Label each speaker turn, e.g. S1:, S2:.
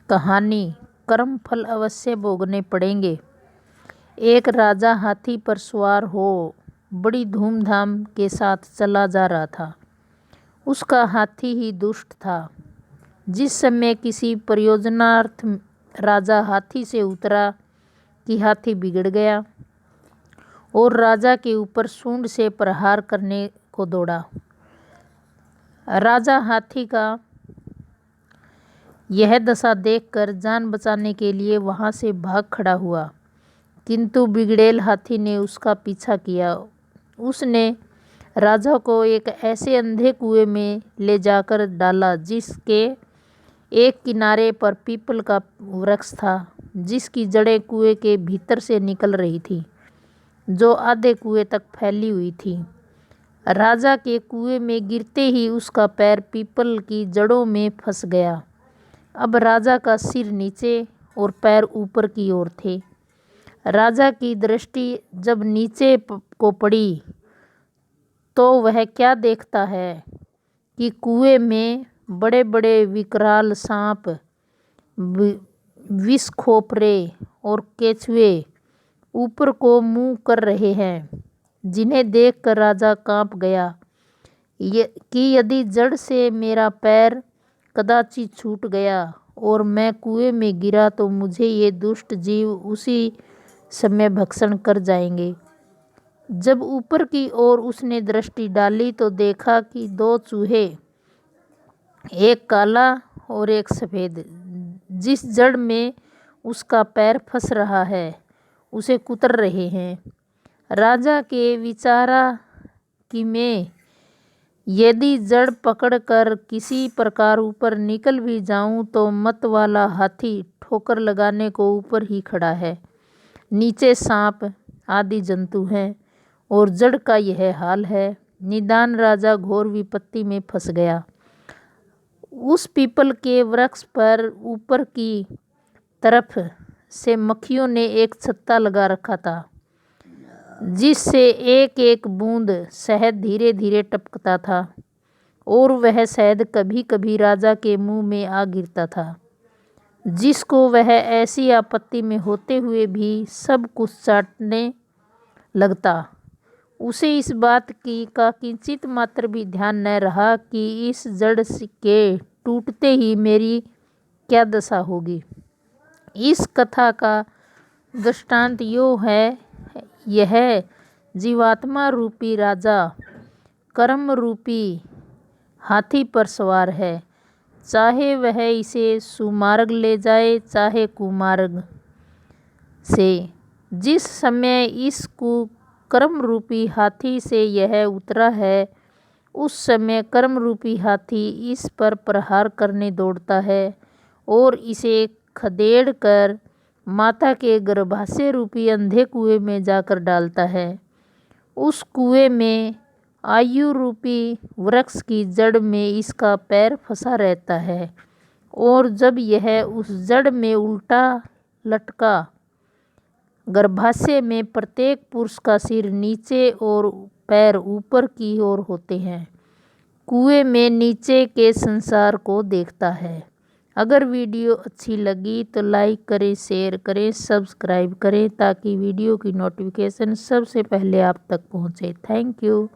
S1: कहानी कर्म फल अवश्य भोगने पड़ेंगे। एक राजा हाथी पर सवार हो बड़ी धूमधाम के साथ चला जा रहा था। उसका हाथी ही दुष्ट था। जिस समय किसी प्रयोजनार्थ राजा हाथी से उतरा कि हाथी बिगड़ गया और राजा के ऊपर सूंड से प्रहार करने को दौड़ा। राजा हाथी का यह दशा देखकर जान बचाने के लिए वहां से भाग खड़ा हुआ, किंतु बिगड़ैल हाथी ने उसका पीछा किया। उसने राजा को एक ऐसे अंधे कुएं में ले जाकर डाला जिसके एक किनारे पर पीपल का वृक्ष था, जिसकी जड़ें कुएं के भीतर से निकल रही थी, जो आधे कुएं तक फैली हुई थी। राजा के कुएं में गिरते ही उसका पैर पीपल की जड़ों में फंस गया। अब राजा का सिर नीचे और पैर ऊपर की ओर थे। राजा की दृष्टि जब नीचे को पड़ी तो वह क्या देखता है कि कुएं में बड़े बड़े विकराल सांप, विषखोपरे और केचुए ऊपर को मुंह कर रहे हैं, जिन्हें देखकर राजा कांप गया कि यदि जड़ से मेरा पैर कदाचित छूट गया और मैं कुएं में गिरा तो मुझे ये दुष्ट जीव उसी समय भक्षण कर जाएंगे। जब ऊपर की ओर उसने दृष्टि डाली तो देखा कि दो चूहे, एक काला और एक सफ़ेद, जिस जड़ में उसका पैर फंस रहा है उसे कुतर रहे हैं। राजा के विचारा कि मैं यदि जड़ पकड़कर किसी प्रकार ऊपर निकल भी जाऊं तो मत वाला हाथी ठोकर लगाने को ऊपर ही खड़ा है, नीचे सांप आदि जंतु हैं और जड़ का यह हाल है। निदान राजा घोर विपत्ति में फंस गया। उस पीपल के वृक्ष पर ऊपर की तरफ से मक्खियों ने एक छत्ता लगा रखा था, जिससे एक एक बूंद शहद धीरे धीरे टपकता था और वह शहद कभी कभी राजा के मुंह में आ गिरता था, जिसको वह ऐसी आपत्ति में होते हुए भी सब कुछ चाटने लगता। उसे इस बात की का किंचित मात्र भी ध्यान न रहा कि इस जड़ के टूटते ही मेरी क्या दशा होगी। इस कथा का दृष्टांत यो है, यह जीवात्मा रूपी राजा कर्म रूपी हाथी पर सवार है। चाहे वह इसे सुमार्ग ले जाए चाहे कुमार्ग से। जिस समय इस कर्म रूपी हाथी से यह उतरा है उस समय कर्म रूपी हाथी इस पर प्रहार करने दौड़ता है और इसे खदेड़ कर माता के गर्भाशय रूपी अंधे कुएं में जाकर डालता है। उस कुएं में आयु रूपी वृक्ष की जड़ में इसका पैर फंसा रहता है और जब यह उस जड़ में उल्टा लटका, गर्भाशय में प्रत्येक पुरुष का सिर नीचे और पैर ऊपर की ओर होते हैं, कुएं में नीचे के संसार को देखता है। अगर वीडियो अच्छी लगी तो लाइक करें, शेयर करें, सब्सक्राइब करें ताकि वीडियो की नोटिफिकेशन सबसे पहले आप तक पहुंचे। Thank you.